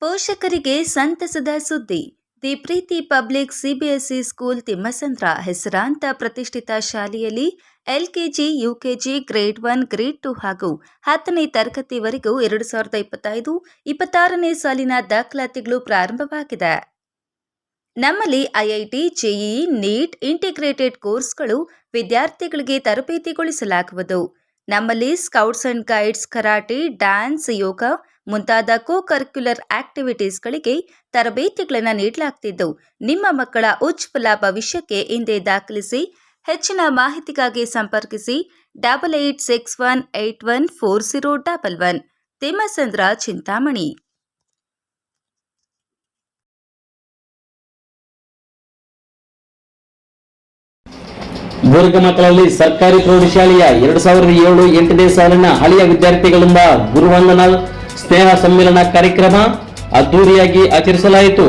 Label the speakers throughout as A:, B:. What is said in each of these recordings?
A: ಪೋಷಕರಿಗೆ ಸಂತಸದ ಸುದ್ದಿ. The Preethi public CBSE school Thimmasandra ಹೆಸರಾಂತ ಪ್ರತಿಷ್ಠಿತ ಶಾಲೆಯಲ್ಲಿ ಎಲ್ಕೆಜಿ, ಯುಕೆಜಿ, ಗ್ರೇಡ್ 1, ಗ್ರೇಡ್ 2 ಹಾಗೂ 10ನೇ ತರಗತಿವರೆಗೂ 2025-26ನೇ ಸಾಲಿನ ದಾಖಲಾತಿಗಳು ಪ್ರಾರಂಭವಾಗಿದೆ. ನಮ್ಮಲ್ಲಿ ಐಐಟಿ, ಜೆಇಇ, ನೀಟ್, ಇಂಟಿಗ್ರೇಟೆಡ್ ಕೋರ್ಸ್ಗಳು ವಿದ್ಯಾರ್ಥಿಗಳಿಗೆ ತರಬೇತಿಗೊಳಿಸಲಾಗುವುದು. ನಮ್ಮಲ್ಲಿ scouts and guides, karate, dance, yoga ಮುಂತಾದ ಕೋ-ಕರಿಕ್ಯುಲರ್ ಆಕ್ಟಿವಿಟೀಸ್ಗಳಿಗೆ ತರಬೇತಿಗಳನ್ನು ನೀಡಲಾಗುತ್ತಿದ್ದು, ನಿಮ್ಮ ಮಕ್ಕಳ ಉಜ್ವಲ ಭವಿಷ್ಯಕ್ಕೆ ಹಿಂದೆ ದಾಖಲಿಸಿ. ಹೆಚ್ಚಿನ ಮಾಹಿತಿಗಾಗಿ ಸಂಪರ್ಕಿಸಿ 8861814011. ತಿಮ್ಮಸಂದ್ರ, ಚಿಂತಾಮಣಿ.
B: ಬೂರ್ಗಮಕ್ಕಳಲ್ಲಿ ಸರ್ಕಾರಿ ಪ್ರೌಢಶಾಲೆಯ 2007-8ನೇ ಸಾಲಿನ ಹಳೆಯ ವಿದ್ಯಾರ್ಥಿಗಳಿಂದ ಗುರುವಂದನಾ ಸ್ನೇಹ ಸಮ್ಮೇಳನ ಕಾರ್ಯಕ್ರಮ ಅದ್ದೂರಿಯಾಗಿ ಆಚರಿಸಲಾಯಿತು.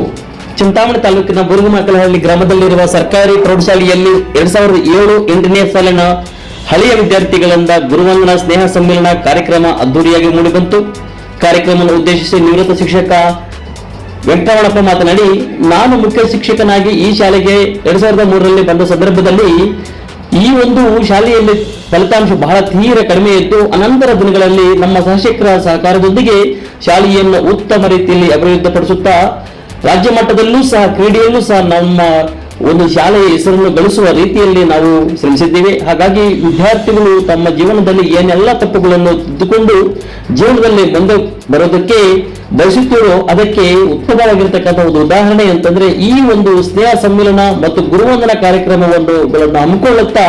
B: ಚಿಂತಾಮಣಿ ತಾಲೂಕಿನ ಬೂರ್ಗಮಕ್ಕಳಹಳ್ಳಿ ಗ್ರಾಮದಲ್ಲಿರುವ ಸರ್ಕಾರಿ ಪ್ರೌಢಶಾಲೆಯಲ್ಲಿ 2007-8ನೇ ಸಾಲಿನ ಹಳೆಯ ವಿದ್ಯಾರ್ಥಿಗಳಿಂದ ಗುರುವಂದನಾ ಸ್ನೇಹ ಸಮ್ಮೇಳನ ಕಾರ್ಯಕ್ರಮ ಅದ್ದೂರಿಯಾಗಿ ಮೂಡಿಬಂತು. ಕಾರ್ಯಕ್ರಮವನ್ನು ಉದ್ದೇಶಿಸಿ ನಿವೃತ್ತ ಶಿಕ್ಷಕ ವೆಂಕಟರಮಣಪ್ಪ ಮಾತನಾಡಿ, ನಾನು ಮುಖ್ಯ ಶಿಕ್ಷಕನಾಗಿ ಈ ಶಾಲೆಗೆ 2003ರಲ್ಲಿ ಬಂದ ಸಂದರ್ಭದಲ್ಲಿ ಈ ಒಂದು ಶಾಲೆಯಲ್ಲಿ ಫಲಿತಾಂಶ ಬಹಳ ತೀವ್ರ ಕಡಿಮೆ ಇತ್ತು. ಅನಂತರ ದಿನಗಳಲ್ಲಿ ನಮ್ಮ ಸಹಶಿಕ್ಷಕರ ಸಹಕಾರದೊಂದಿಗೆ ಶಾಲೆಯನ್ನು ಉತ್ತಮ ರೀತಿಯಲ್ಲಿ ಅಭಿವೃದ್ಧಿಪಡಿಸುತ್ತಾ ರಾಜ್ಯ ಮಟ್ಟದಲ್ಲೂ ಸಹ ಕ್ರೀಡೆಯಲ್ಲೂ ಸಹ ನಮ್ಮ ಒಂದು ಶಾಲೆಯ ಹೆಸರನ್ನು ಗಳಿಸುವ ರೀತಿಯಲ್ಲಿ ನಾವು ಶ್ರಮಿಸಿದ್ದೇವೆ. ಹಾಗಾಗಿ ವಿದ್ಯಾರ್ಥಿಗಳು ತಮ್ಮ ಜೀವನದಲ್ಲಿ ಏನೆಲ್ಲ ತಪ್ಪುಗಳನ್ನು ತಿದ್ದುಕೊಂಡು ಜೀವನದಲ್ಲಿ ಮುಂದೆ ಬರೋದಕ್ಕೆ ಬಯಸುತ್ತೀರೋ ಅದಕ್ಕೆ ಉತ್ತಮವಾಗಿರ್ತಕ್ಕಂಥ ಒಂದು ಉದಾಹರಣೆ ಅಂತಂದ್ರೆ ಈ ಒಂದು ಸ್ನೇಹ ಸಮ್ಮೇಳನ ಮತ್ತು ಗುರುವಂದನಾ ಕಾರ್ಯಕ್ರಮವನ್ನು ಹಮ್ಮಿಕೊಳ್ಳುತ್ತಾ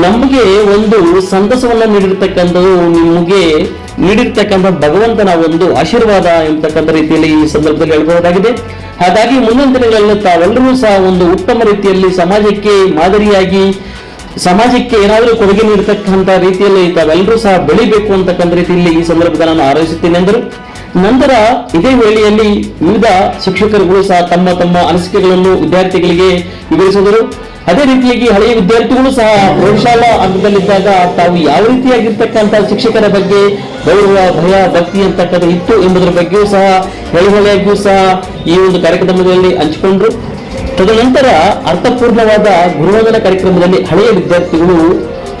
B: ನಮಗೆ ಒಂದು ಸಂತಸವನ್ನು ನೀಡಿರ್ತಕ್ಕಂಥದ್ದು, ನಿಮಗೆ ನೀಡಿರ್ತಕ್ಕಂಥ ಭಗವಂತನ ಒಂದು ಆಶೀರ್ವಾದ ಎಂಬತಕ್ಕಂಥ ರೀತಿಯಲ್ಲಿ ಈ ಸಂದರ್ಭದಲ್ಲಿ ಹೇಳಬಹುದಾಗಿದೆ. ಹಾಗಾಗಿ ಮುಂದಿನ ದಿನಗಳಲ್ಲಿ ತಾವೆಲ್ಲರೂ ಸಹ ಒಂದು ಉತ್ತಮ ರೀತಿಯಲ್ಲಿ ಸಮಾಜಕ್ಕೆ ಮಾದರಿಯಾಗಿ ಸಮಾಜಕ್ಕೆ ಏನಾದರೂ ಕೊಡುಗೆ ನೀಡತಕ್ಕಂಥ ರೀತಿಯಲ್ಲಿ ತಾವೆಲ್ಲರೂ ಸಹ ಬೆಳಿಬೇಕು ಅಂತಕ್ಕಂಥ ರೀತಿಯಲ್ಲಿ ಈ ಸಂದರ್ಭದಲ್ಲಿ ನಾನು ಹಾರೈಸುತ್ತೇನೆ ಎಂದರು. ನಂತರ ಇದೇ ವೇಳೆಯಲ್ಲಿ ವಿವಿಧ ಶಿಕ್ಷಕರುಗಳು ಸಹ ತಮ್ಮ ತಮ್ಮ ಅನಿಸಿಕೆಗಳನ್ನು ವಿದ್ಯಾರ್ಥಿಗಳಿಗೆ ವಿವರಿಸಿದರು. ಅದೇ ರೀತಿಯಾಗಿ ಹಳೆಯ ವಿದ್ಯಾರ್ಥಿಗಳು ಸಹ ಪ್ರೌಢಶಾಲಾ ಹಂತದಲ್ಲಿದ್ದಾಗ ತಾವು ಯಾವ ರೀತಿಯಾಗಿರ್ತಕ್ಕಂಥ ಶಿಕ್ಷಕರ ಬಗ್ಗೆ ಗೌರವ, ಭಯ, ಭಕ್ತಿ ಅಂತಕ್ಕಂಥ ಇತ್ತು ಎಂಬುದರ ಬಗ್ಗೆಯೂ ಸಹ ಹೇಳಿಕೆಯಾಗಿಯೂ ಸಹ ಈ ಒಂದು ಕಾರ್ಯಕ್ರಮದಲ್ಲಿ ಹಂಚಿಕೊಂಡ್ರು. ತದನಂತರ ಅರ್ಥಪೂರ್ಣವಾದ ಗುರುವಂದನಾ ಕಾರ್ಯಕ್ರಮದಲ್ಲಿ ಹಳೆಯ ವಿದ್ಯಾರ್ಥಿಗಳು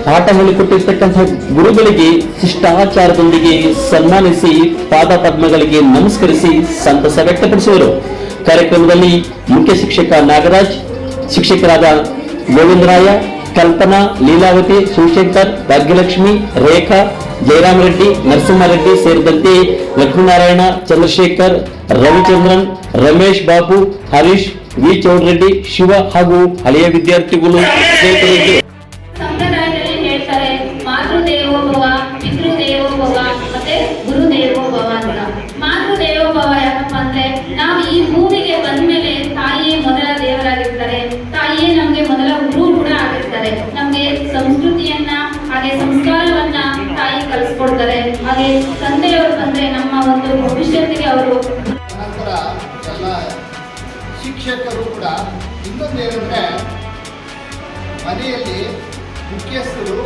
B: ಪಾಠ ಹೇಳಿಕೊಟ್ಟಿರ್ತಕ್ಕಂಥ ಗುರುಗಳಿಗೆ ಶಿಷ್ಟಾಚಾರದೊಂದಿಗೆ ಸನ್ಮಾನಿಸಿ ಪಾದ ಪದ್ಮಗಳಿಗೆ ನಮಸ್ಕರಿಸಿ ಸಂತಸ ವ್ಯಕ್ತಪಡಿಸುವರು. ಕಾರ್ಯಕ್ರಮದಲ್ಲಿ ಮುಖ್ಯ ಶಿಕ್ಷಕ ನಾಗರಾಜ್, ಶಿಕ್ಷಕರಾದ ಗೋವಿಂದರಾಯ, ಕಲ್ಪನಾ, ಲೀಲಾವತಿ, ಶಿವಶಂಕರ್, ಭಾಗ್ಯಲಕ್ಷ್ಮಿ, ರೇಖಾ, ಜಯರಾಮ್ ರೆಡ್ಡಿ, ನರಸಿಂಹಾರೆಡ್ಡಿ ಸೇರಿದಂತೆ ಲಕ್ಷ್ಮೀನಾರಾಯಣ, ಚಂದ್ರಶೇಖರ್, ರವಿಚಂದ್ರನ್, ರಮೇಶ್ ಬಾಬು, ಹರೀಶ್, ವಿ ಚೌಡ್ರೆಡ್ಡಿ, ಶಿವ ಹಾಗೂ ಹಳೆಯ ವಿದ್ಯಾರ್ಥಿಗಳು
C: ಸಂಪ್ರದಾಯದಲ್ಲಿ ಹೇಳ್ತಾರೆ, ಮಾತೃದೇವೋಭವ, ಪಿತೃದೇವೋಭವ ಮತ್ತೆ ಗುರುದೇವೋಭವ ಅಂತ. ಮಾತೃದೇವೋಭವ ಯಾಕಪ್ಪ ಅಂದ್ರೆ ನಾವು ಈ ಭೂಮಿಗೆ ಬಂದ್ಮೇಲೆ ತಾಯಿಯೇ ಮೊದಲ ದೇವರಾಗಿರ್ತಾರೆ. ತಾಯಿಯೇ ನಮ್ಗೆ ಮೊದಲ ಗುರು ಕೂಡ ಆಗಿರ್ತಾರೆ. ನಮ್ಗೆ ಸಂಸ್ಕೃತಿಯನ್ನ ಹಾಗೆ ಸಂಸ್ಕಾರವನ್ನ ತಾಯಿ ಕಲಿಸ್ಕೊಡ್ತಾರೆ. ಹಾಗೆ ತಂದೆಯವರು ಬಂದ್ರೆ ನಮ್ಮ ಒಂದು ಭವಿಷ್ಯತ್ತಿಗೆ ಅವರು.
D: ನಂತರ ಎಲ್ಲ ಶಿಕ್ಷಕರು ಕೂಡ ಇನ್ನೊಂದೇನೆಂದ್ರೆ ಮನೆಯಲ್ಲಿ ಮುಖ್ಯಸ್ಥರು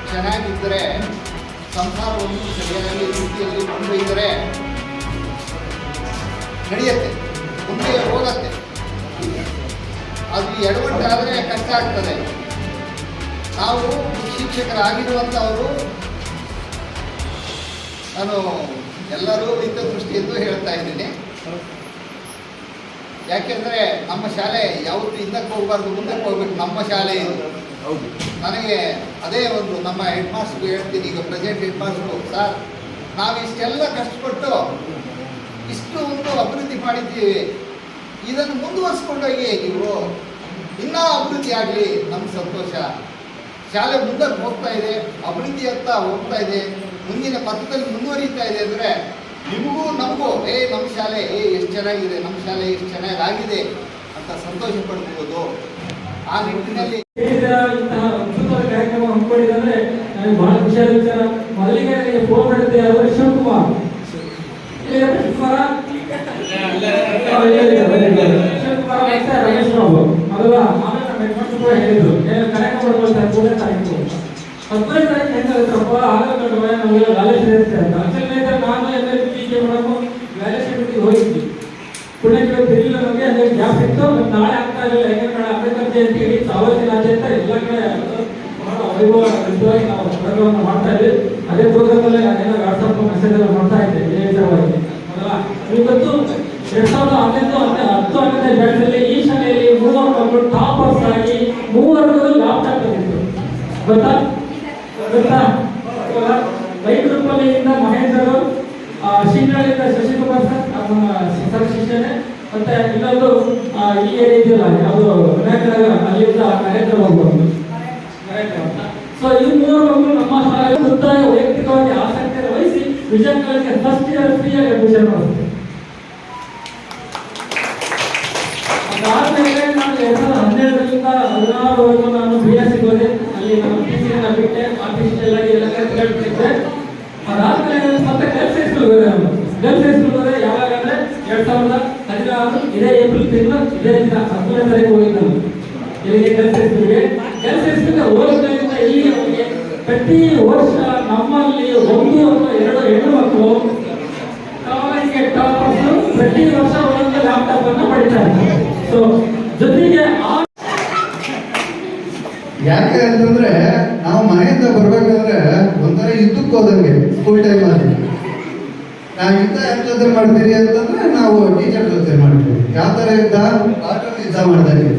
D: ಚೆನ್ನಾಗಿದ್ದರೆ ಸಂಸಾರವನ್ನು ಸರಿಯಾಗಿ ರೀತಿಯಲ್ಲಿ ಕೊಂಡೊಯ್ದರೆ ನಡೆಯುತ್ತೆ, ಮುಂದೆ ಹೋಗತ್ತೆ. ಅದು ಎಡವಟ್ಟಾದರೆ ಕಷ್ಟ ಆಗ್ತದೆ. ನಾವು ಶಿಕ್ಷಕರಾಗಿರುವಂಥವರು, ನಾನು ಎಲ್ಲರೂ ಹಿತದೃಷ್ಟಿಯೆಂದು ಹೇಳ್ತಾ ಇದ್ದೀನಿ. ಯಾಕೆಂದರೆ ನಮ್ಮ ಶಾಲೆ ಯಾವತ್ತೂ ಹಿಂದಕ್ಕೆ ಹೋಗಬಾರ್ದು, ಮುಂದಕ್ಕೆ ಹೋಗ್ಬೇಕು. ನಮ್ಮ ಶಾಲೆ ಇದು. ನನಗೆ ಅದೇ ಒಂದು ನಮ್ಮ ಹೆಡ್ ಮಾಸ್ಟರ್ಗೆ ಹೇಳ್ತೀನಿ, ಈಗ ಪ್ರೆಸೆಂಟ್ ಹೆಡ್ ಮಾಸ್ಟರು, ಸರ್ ನಾವು ಇಷ್ಟೆಲ್ಲ ಕಷ್ಟಪಟ್ಟು ಇಷ್ಟು ಒಂದು ಅಭಿವೃದ್ಧಿ ಮಾಡಿದ್ದೀವಿ, ಇದನ್ನು ಮುಂದುವರಿಸ್ಕೊಂಡೋಗಿ ನೀವು ಇನ್ನೂ ಅಭಿವೃದ್ಧಿ ಆಗಲಿ, ನಮ್ಗೆ ಸಂತೋಷ. ಶಾಲೆ ಮುಂದಕ್ಕೆ ಹೋಗ್ತಾ ಇದೆ, ಅಭಿವೃದ್ಧಿಯತ್ತ ಹೋಗ್ತಾ ಇದೆ, ಮುಂದಿನ ಪಥದಲ್ಲಿ ಮುಂದುವರಿತಾ ಇದೆ ಅಂದರೆ ನಿಮಗೂ ನಮಗೂ ನಮ್ಮ ಶಾಲೆ ಎಷ್ಟು ಚೆನ್ನಾಗಿದೆ, ನಮ್ಮ ಶಾಲೆ ಎಷ್ಟು ಚೆನ್ನಾಗಿದೆ ಅಂತ ಸಂತೋಷ ಪಡ್ಬೋದು. ಆ ನಿಟ್ಟಿನಲ್ಲಿ
E: ಕಾರ್ಯಕ್ರಮ ಹಮ್ಮಿಕೊಂಡಿದ್ದಾರೆ. ನನಗೆ ಬಹಳ ಖುಷಿಯಾದ ವಿಚಾರ. ಮೊದಲಿಗೆ ನನಗೆ ಫೋನ್ ಮಾಡಿದ್ದೆ ಅವರು ಶಿವಕುಮಾರ್ ರಮೇಶ್ ಬಾಬು ಮೊದಲ, ಆಮೇಲೆ ನಮ್ಮ ಹೆಣ್ಮಕ್ಳು ಕೂಡ ಹೇಳಿದ್ರು ಕಾರ್ಯಕ್ರಮ ಮಾಡ್ಕೊಳ್ತಾರೆ 3ನೇ ತಾರೀಕು. 10ನೇ ತಾರೀಕು ಹೆಂಗಾಗುತ್ತಪ್ಪ, ಆಗಲ್ಲ ನಾವೆಲ್ಲ ಕಾಲೇಜ್ ಇರುತ್ತೆ ಅಂತ. ನಾನು ಎಲ್ಲರಿಗೂ ಟೀಕೆ ಮಾಡೋದು ಡೈಲೆಕ್ಷನ್ ಮೀಟಿಂಗ್ ಹೋಗಿದ್ವಿ. ಪುಣ್ಯಕ್ಕೆ ತಿರುಗಿಲ್ಲ ನಮಗೆ ಅದೇ ಗ್ಯಾಪ್ ಇತ್ತು. ಮತ್ತು ನಾಳೆ ಆಗ್ತಾ ಇರಲಿಲ್ಲ, ಯಾಕಂದ್ರೆ ನಾಳೆ ಅಂಬೇಡ್ಕರ್ ಜಯಂತಿ ಇಡೀ ಸಾರ್ವಜನಿಕ ಎಲ್ಲ ಕಡೆ ಬಹಳ ವೈಭವವಾಗಿ ನಾವು ಕಾರ್ಯಕ್ರಮವನ್ನು ಮಾಡ್ತಾ ಇದ್ವಿ. ಅದೇ ಪ್ರೋಗ್ರಾಮಲ್ಲಿ ನಾನೇನೋ ವಾಟ್ಸಪ್ ಮೆಸೇಜ್ ಎಲ್ಲ ಮಾಡ್ತಾ ಇದ್ದೆ ಇದೇ ವಿಚಾರವಾಗಿ. ಇವತ್ತು 2010-11ನೇ ಬ್ಯಾಚ್ನಲ್ಲಿ ಈ ಶಾಲೆಯಲ್ಲಿ 3 ಮಕ್ಕಳು ಟಾಪರ್ಸ್ ಆಗಿ 3 ಲ್ಯಾಪ್ಟಾಪ್ ತಂದಿದ್ರು. ಗೊತ್ತಾ ಲೈಟ್ ಗ್ರೂಪಲ್ಲಿಂದ ಮಹೇಂದ್ರ, ಶಿಂಗಾಳಿಂದ ಶಶಿಕುಮಾರ್ ಸರ್ ಶಿಷ್ಯನೇ, ಮತ್ತೆ ಇನ್ನೊಂದು ಈ ಏರಿಯಾ ಇದೆಯಲ್ಲ ಯಾವುದು ವಿನಾಯಕನಗರ, ಅಲ್ಲಿಂದ ನರೇಂದ್ರ ಬಾಬು. ಸೊ ಈ 3 ಮಕ್ಕಳು ನಮ್ಮ ಶಾಲೆಗೆ ಸುತ್ತಾಗಿ ವೈಯಕ್ತಿಕವಾಗಿ ಆಸಕ್ತಿಯನ್ನು ವಹಿಸಿ ವಿಷನ್ ಕಾಲೇಜ್ಗೆ ಫಸ್ಟ್ ಇಯರ್ ಫ್ರೀಯಾಗಿ ಅಡ್ಮಿಷನ್ ಮಾಡಿದ್ರು. ಅದಾದ್ಮೇಲೆ ನಾನು 2012ರಿಂದ 2016 ನಾನು BSc ಹೋದೆ. ಅಲ್ಲಿ ನಾನು PCನ ಬಿಟ್ಟೆ, ಆರ್ಟಿಫಿಷಿಯಲ್ ಆಗಿ ಎಲ್ಲ ಕಲ್ತಿದ್ದೆ. ಅದಾದ್ಮೇಲೆ ಮತ್ತೆ ಗರ್ಲ್ಸ್ ಹೈಸ್ಕೂಲ್ ಹೋದೆ. ನಾನು ಗರ್ಲ್ಸ್ ಹೈಸ್ಕೂಲ್ ಹೋದೆ ಯಾವಾಗ ಅಂದ್ರೆ 2016 ಇದೇ ಏಪ್ರಿಲ್ ತಿಂಗಳು ಇದೇ ದಿನ 10ನೇ ತಾರೀಕು ಹೋಗಿದ್ದೆ ನಾನು ಇಲ್ಲಿಗೆ ಗರ್ಲ್ಸ್ ಹೈಸ್ಕೂಲ್ಗೆ. ಗರ್ಲ್ಸ್ ಹೈಸ್ಕೂಲ್ಗೆ ಹೋಗೋದ್ರಿಂದ ಇಲ್ಲಿಗೆ ಪ್ರತಿ ವರ್ಷ ನಮ್ಮಲ್ಲಿ 1 ಅಥವಾ 2 ಹೆಣ್ಣು ಮಕ್ಕಳು ಕಾಲೇಜಿಗೆ ಟಾಪರ್ಸ್ ಪ್ರತಿ ವರ್ಷ ಒಂದೊಂದು ಲ್ಯಾಪ್ಟಾಪ್ ಅನ್ನು ಪಡಿತಾರೆ. ಸೊ ಜೊತೆಗೆ
F: ಯಾಕೆ ಅಂತಂದ್ರೆ ನಾವು ಮನೆಯಿಂದ ಬರ್ಬೇಕಂದ್ರೆ ಒಂಥರ ಯುದ್ಧಕ್ಕೆ ಹೋದಂಗೆ ಸ್ಕೂಲ್ ಟೈಮಲ್ಲಿ. ನಾವು ಯುದ್ಧ ಯಾರ ಜೊತೆ ಮಾಡ್ತೀರಿ ಅಂತಂದ್ರೆ ನಾವು ಟೀಚರ್ ಜೊತೆ ಮಾಡ್ತೀವಿ. ಯಾವ ಥರ ಯುದ್ಧ? ಬಾರ್ಡರ್ ಯುದ್ಧ ಮಾಡ್ದಂಗೆ.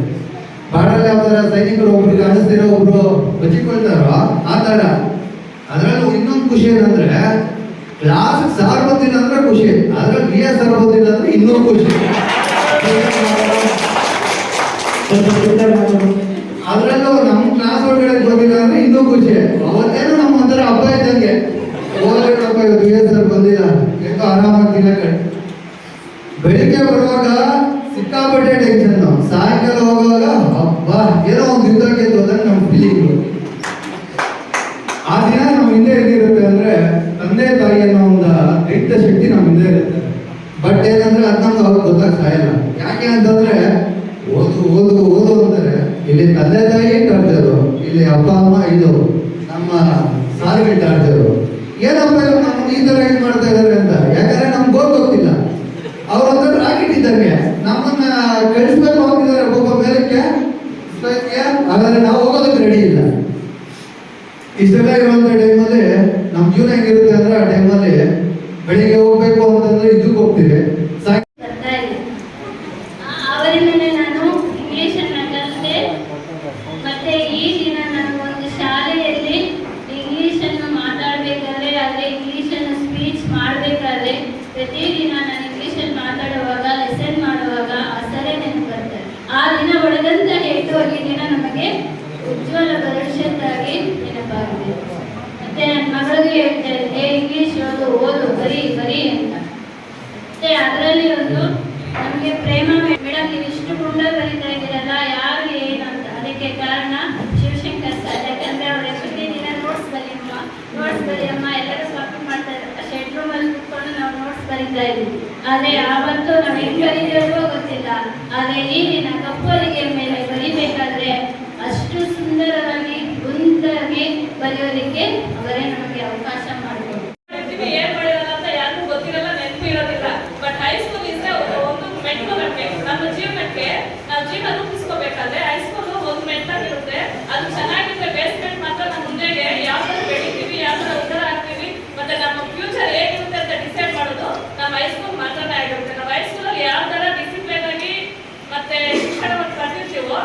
F: ಬಾರ್ಡರ್ ಯಾವ ಥರ ಸೈನಿಕರು ಒಬ್ರಿಗೆ ಅನಿಸ್ತಿರೋ ಒಬ್ರು ಬಚ್ಚಿಕೊಳ್ತಾರೋ ಆ ಥರ. ಅದರಲ್ಲೂ ಇನ್ನೊಂದು ಖುಷಿ ಏನಂದ್ರೆ ಕ್ಲಾಸ್ ಸಾರ್ ಬಂದಿಲ್ಲ ಅಂದ್ರೆ ಖುಷಿ, ಅದ್ರಲ್ಲಿ ಸರ್ ಬಂದಿಲ್ಲ ಅಂದ್ರೆ ಇನ್ನೂ ಖುಷಿ. ಅದ್ರಲ್ಲೂ ನಮ್ಮ ಕ್ಲಾಸ್ ಒಳಗಡೆ ಬಂದಿಲ್ಲ ಅಂದ್ರೆ ಇನ್ನೂ ಖುಷಿ. ಅವತ್ತೇನು ನಮ್ಮ ಒಂಥರ ಹಬ್ಬ ಇದ್ದಂಗೆ. ಓದಬೇಕಪ್ಪ ಇವತ್ತು ಸರ್ ಬಂದಿಲ್ಲ, ಏನೋ ಆರಾಮಾಗಿ ತಿನ್ನಕ್ಕೆ. ಬೆಳಿಗ್ಗೆ ಬರುವಾಗ ಸಿಕ್ಕಾಪಟ್ಟೆ ಟೆನ್ಷನ್, ಸಾಯಂಕಾಲ ಹೋಗುವಾಗ ಹಬ್ಬ ಏನೋ ಒಂದು ಯುದ್ಧಕ್ಕೆ ಹೋದಂಗೆ ನಮ್ಮ ಫೀಲಿಂಗು. ಆ ದಿನ ನಮ್ಮ ಹಿಂದೆ ಏನಿರುತ್ತೆ ಅಂದ್ರೆ ತಂದೆ ತಾಯಿ ಅನ್ನೋ ಒಂದು ದೈತ್ಯ ಶಕ್ತಿ ನಮ್ಮ ಹಿಂದೆ ಇರುತ್ತೆ. ಬಟ್ ಏನಂದ್ರೆ ಅದು ನಮ್ಗೆ ಅವಾಗ ಗೊತ್ತಾಗ್ತಾ ಇಲ್ಲ. ಯಾಕೆ ಅಂತಂದ್ರೆ ಓದು ಓದು ಓದು ಅಂತಾರೆ. ಇಲ್ಲಿ ತಂದೆ ತಾಯಿ ಟಾರ್ಚರು, ಇಲ್ಲಿ ಅಪ್ಪ ಅಮ್ಮ ಇದು ನಮ್ಮ ಸಾರಿಗೆ ಟಾರ್ಚರು. ಏನಪ್ಪ ಇವ್ರು ನಮ್ಗೆ ಈ ಥರ ಇದು ಮಾಡ್ತಾ ಇದ್ದಾರೆ ಅಂತ. ಯಾಕಂದ್ರೆ ನಮ್ಗೆ ಗೊತ್ತಿಲ್ಲ. ಅವ್ರೊಂದು ರಾಕೆಟ್ ಇದ್ದಂಗೆ ನಮ್ಮನ್ನ ಕಳಿಸ್ಬೇಕು ಹೋಗಿದ್ದಾರೆ ಒಬ್ಬೊಬ್ಬ ಮೇಲಕ್ಕೆ. ಹಾಗಾದ್ರೆ ನಾವು ಹೋಗೋದಕ್ಕೆ ರೆಡಿ ಇಲ್ಲ. ಇಷ್ಟೆಲ್ಲ ಇರುವಂಥ ಟೈಮಲ್ಲಿ ನಮ್ಮ ಜೀವನ ಹೆಂಗಿರುತ್ತೆ ಅಂದ್ರೆ ಆ ಟೈಮಲ್ಲಿ ಬೆಳಿಗ್ಗೆ ಹೋಗ್ಬೇಕು ಅಂತಂದ್ರೆ ಇದಕ್ಕೆ ಹೋಗ್ತೀವಿ.
C: ಅವರಿಂದಲೇ ನಾನು ಇಂಗ್ಲಿಷನ್ನು ಕಲಿತೆ. ಮತ್ತೆ ಈ ದಿನ ನಾನು ಒಂದು ಶಾಲೆಯಲ್ಲಿ ಇಂಗ್ಲಿಷನ್ನು ಮಾತಾಡಬೇಕಾದ್ರೆ, ಅದೇ ಇಂಗ್ಲಿಷನ್ನು ಸ್ಪೀಚ್ ಮಾಡಬೇಕಾದ್ರೆ ಪ್ರತಿದಿನ ನಾನು ಇಂಗ್ಲಿಷಲ್ಲಿ ಮಾತಾಡುವಾಗ, ಲೆಸನ್ ಮಾಡುವಾಗ ಆ ಸರೇ ನೆನಪು ಬರ್ತಾರೆ. ಆ ದಿನ ಒಳಗಂತ ಹೇಳು ಈ ದಿನ ನಮಗೆ ಉಜ್ವಲ ಭವಿಷ್ಯಕ್ಕಾಗಿ ನೆನಪಾಗಿದೆ. ಮತ್ತೆ ನನ್ನ ಮಗಳಿಗೆ ಹೇಳ್ತಾ ಇಂಗ್ಲಿಷ್ ಓದು ಬರೀ ಅಂತ. ಮತ್ತೆ ಅದರಲ್ಲಿ ಒಂದು ನಮಗೆ ಪ್ರೇಮ ಮೇಡಮ್, ನೀವು ಇಷ್ಟು ಗುಂಡ ಬರೀತಾ ಇದ್ದೀರಲ್ಲ, ಯಾರು ಏನು ಅಂತ. ಅದಕ್ಕೆ ಕಾರಣ ಶಿವಶಂಕರ್ ಸರ್. ಯಾಕಂದ್ರೆ ಅವ್ರು ಪ್ರತಿದಿನ ನೋಟ್ಸ್ ಬರೆಯಮ್ಮ ಎಲ್ಲರೂ ಕಾಪಿ ಮಾಡ್ತಾ ಇದ್ದಾರೆ. ಶೆಡ್ ರೂಮಲ್ಲಿ ಕುತ್ಕೊಂಡು ನಾವು ನೋಟ್ಸ್ ಬರೀತಾ ಇದ್ದೀವಿ. ಆದರೆ ಆವತ್ತು ನಾವು ಹೆಂಗೆ ಬರೀತೀವೋ ಗೊತ್ತಿಲ್ಲ. ಆದರೆ ಈ ದಿನ ಕಪ್ಪಲಿಗೆ ಮೇಲೆ ಬರೀಬೇಕಾದ್ರೆ ಅಷ್ಟು ಸುಂದರವಾಗಿ ಗುಂತಾಗಿ ಬರೆಯೋದಕ್ಕೆ ಅವರೇ ನಮಗೆ ಅವಕಾಶ ಮಾಡಿಕೊಡು.
G: ಏನ್ ಮಾಡಿರಲ್ಲ ಅಂತ ಯಾರಿಗೂ ಗೊತ್ತಿರಲ್ಲ, ನೆನಪು ಇರೋದಿಲ್ಲ. ಬಟ್ ಹೈಸ್ಕೂಲ್ ಇದ್ರೆ ಒಂದು ಮೆಟ್ಲು ಕಟ್ಟಬೇಕು. ನಮ್ಮ ಜೀವನಕ್ಕೆ ನಾವು ಜೀವನ ರೂಪಿಸ್ಕೋಬೇಕಾದ್ರೆ ಹೈಸ್ಕೂಲ್ ಒಂದು ಮೆಟ್ಲಾಗಿರುತ್ತೆ. ಅದು ಚೆನ್ನಾಗಿದ್ರೆ ಬೇಸ್ಮೆಂಟ್ ಮಾತ್ರ ನಮ್ಮ ಮುಂದೆಗೆ ಯಾವ ಥರ ಬೆಳಿತೀವಿ, ಯಾವ ಥರ ಉದ್ಧಾರ ಆಗ್ತೀವಿ, ಮತ್ತೆ ನಮ್ಮ ಫ್ಯೂಚರ್ ಹೇಗಿರುತ್ತೆ ಅಂತ ಡಿಸೈಡ್ ಮಾಡೋದು ನಮ್ಮ ಹೈಸ್ಕೂಲ್ ಮಾತ್ರನೇ ಆಗಿರುತ್ತೆ. ನಾವು ಹೈಸ್ಕೂಲಲ್ಲಿ ಯಾವ ಥರ ಡಿಸಿಪ್ಲಿನ್ ಆಗಿ ಮತ್ತೆ ಶಿಕ್ಷಣವನ್ನು ಕಲಿತೀವೋ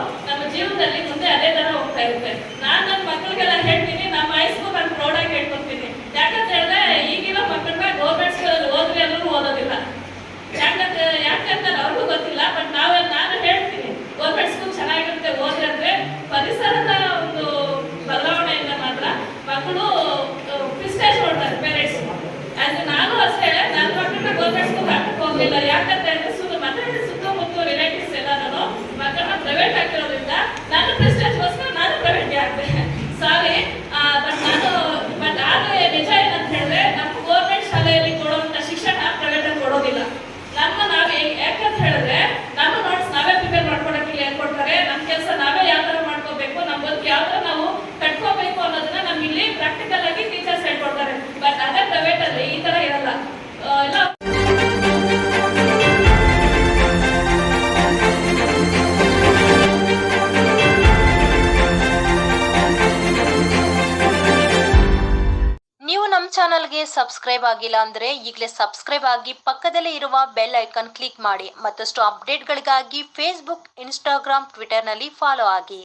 H: ಸಬ್ಸ್ಕ್ರೈಬ್ ಆಗಿಲ್ಲ ಅಂದರೆ ಈಗಲೇ ಸಬ್ಸ್ಕ್ರೈಬ್ ಆಗಿ ಪಕ್ಕದಲ್ಲೇ ಇರುವ ಬೆಲ್ ಐಕಾನ್ ಕ್ಲಿಕ್ ಮಾಡಿ. ಮತ್ತಷ್ಟು ಅಪ್ಡೇಟ್ಗಳಿಗಾಗಿ ಫೇಸ್ಬುಕ್, ಇನ್ಸ್ಟಾಗ್ರಾಮ್, ಟ್ವಿಟರ್ನಲ್ಲಿ ಫಾಲೋ ಆಗಿ.